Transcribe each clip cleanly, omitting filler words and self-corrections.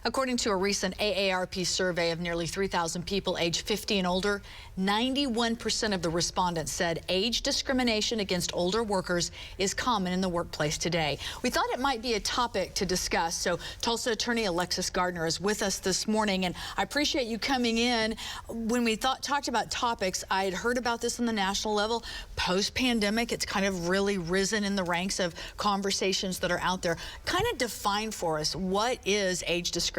According to a recent AARP survey of nearly 3,000 people aged 50 and older, 91% of the respondents said age discrimination against older workers is common in the workplace today. We thought it might be a topic to discuss, so Tulsa attorney Alexis Gardner is with us this morning, and I appreciate you coming in. When we talked about topics, I had heard about this on the national level. Post-pandemic, it's kind of really risen in the ranks of conversations that are out there. Kind of define for us, what is age discrimination?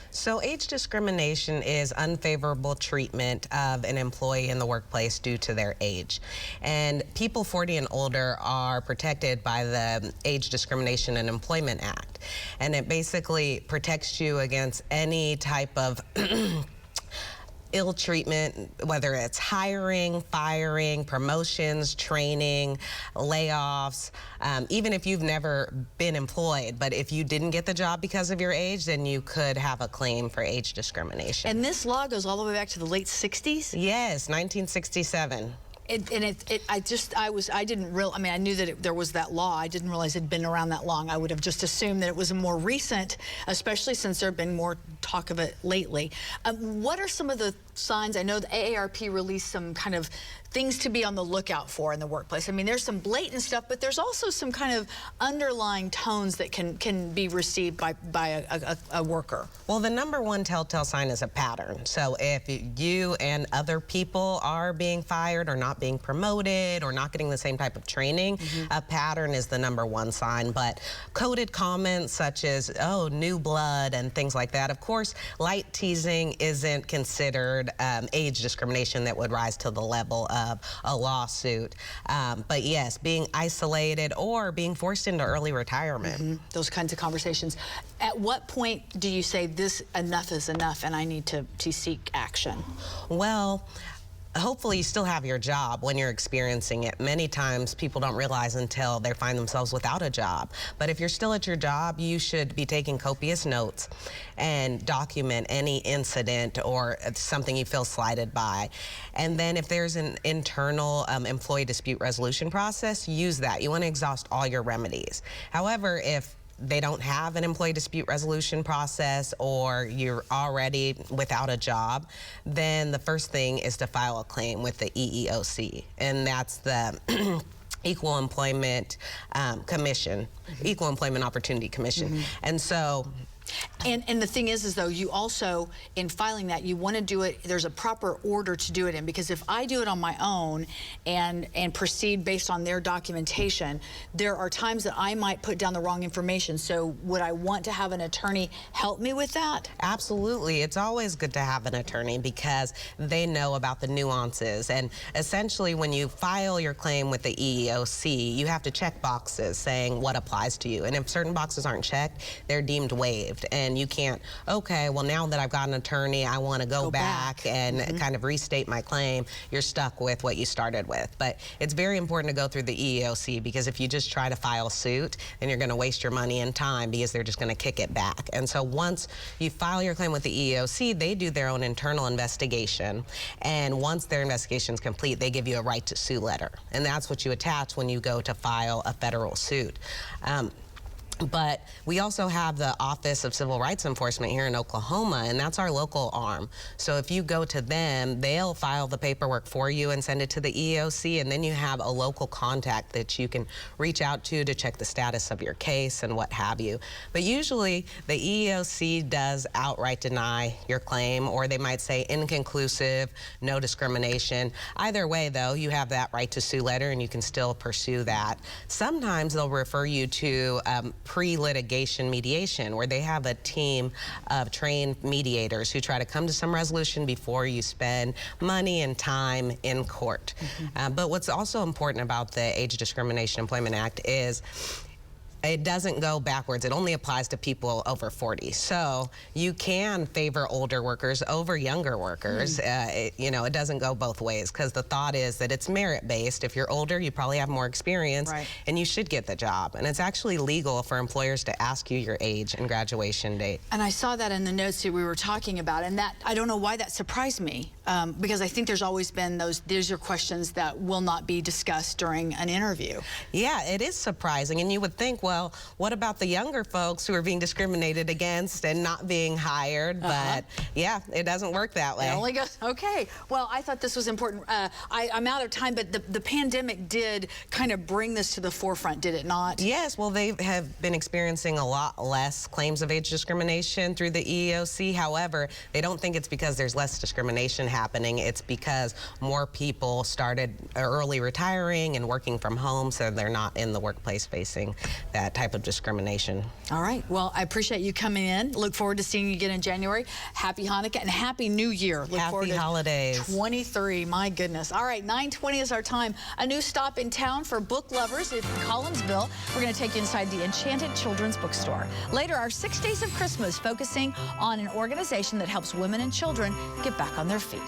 So age discrimination is unfavorable treatment of an employee in the workplace due to their age. And people 40 and older are protected by the Age Discrimination and Employment Act. And it basically protects you against any type of ill treatment, whether it's hiring, firing, promotions, training, layoffs, even if you've never been employed. But if you didn't get the job because of your age, then you could have a claim for age discrimination. And this law goes all the way back to the late 60s? Yes, 1967. I knew that there was that law. I didn't realize it had been around that long. I would have just assumed that it was a more recent, especially since there have been more talk of it lately. What are some of the signs? I know the AARP released some kind of things to be on the lookout for in the workplace. I mean, there's some blatant stuff, but there's also some kind of underlying tones that can be received by a worker. Well, the number one telltale sign is a pattern. So if you and other people are being fired or not being promoted or not getting the same type of training, a pattern is the number one sign. But coded comments such as, oh, new blood and things like that. Of course, light teasing isn't considered age discrimination that would rise to the level of a lawsuit. But yes, being isolated or being forced into early retirement. Those kinds of conversations. At what point do you say this enough is enough and I need to seek action? Well, hopefully you still have your job when you're experiencing it. Many times people don't realize until they find themselves without a job. But if you're still at your job, you should be taking copious notes and document any incident or something you feel slighted by. And then if there's an internal employee dispute resolution process, use that. You want to exhaust all your remedies. However, if they don't have an employee dispute resolution process or you're already without a job, then the first thing is to file a claim with the EEOC, and that's the Equal Employment Commission, Equal Employment Opportunity Commission. And so And the thing is though, you also, in filing that, you want to do it, there's a proper order to do it in, because if I do it on my own and proceed based on their documentation, there are times that I might put down the wrong information. So would I want to have an attorney help me with that? Absolutely. It's always good to have an attorney because they know about the nuances. And essentially, when you file your claim with the EEOC, you have to check boxes saying what applies to you. And if certain boxes aren't checked, they're deemed waived. And you can't, okay, well, now that I've got an attorney, I want to go back and kind of restate my claim. You're stuck with what you started with. But it's very important to go through the EEOC, because if you just try to file suit, then you're going to waste your money and time, because they're just going to kick it back. And so once you file your claim with the EEOC, they do their own internal investigation. And once their investigation is complete, they give you a right to sue letter. And that's what you attach when you go to file a federal suit. But we also have the Office of Civil Rights Enforcement here in Oklahoma, and that's our local arm. So if you go to them, they'll file the paperwork for you and send it to the EEOC, and then you have a local contact that you can reach out to check the status of your case and what have you. But usually the EEOC does outright deny your claim, or they might say inconclusive, no discrimination. Either way, though, you have that right to sue letter, and you can still pursue that. Sometimes they'll refer you to pre-litigation mediation, where they have a team of trained mediators who try to come to some resolution before you spend money and time in court. But what's also important about the Age Discrimination Employment Act is it doesn't go backwards. It only applies to people over 40. So you can favor older workers over younger workers. You know, it doesn't go both ways, because the thought is that it's merit-based. If you're older, you probably have more experience, and you should get the job. And it's actually legal for employers to ask you your age and graduation date. And I saw that in the notes that we were talking about, and that, I don't know why that surprised me. Because I think there's always been these are questions that will not be discussed during an interview. Yeah, it is surprising. And you would think, well, what about the younger folks who are being discriminated against and not being hired? But yeah, it doesn't work that way. It only goes, okay. Well, I thought this was important. I'm out of time, but the pandemic did kind of bring this to the forefront, did it not? Yes, well, they have been experiencing a lot less claims of age discrimination through the EEOC. However, they don't think it's because there's less discrimination happening. It's because more people started early retiring and working from home, so they're not in the workplace facing that type of discrimination. All right. Well, I appreciate you coming in. Look forward to seeing you again in January. Happy Hanukkah and Happy New Year. Look forward Happy to holidays. 23. My goodness. All right. 9:20 is our time. A new stop in town for book lovers in Collinsville. We're going to take you inside the Enchanted Children's Bookstore. Later, our 6 Days of Christmas, focusing on an organization that helps women and children get back on their feet.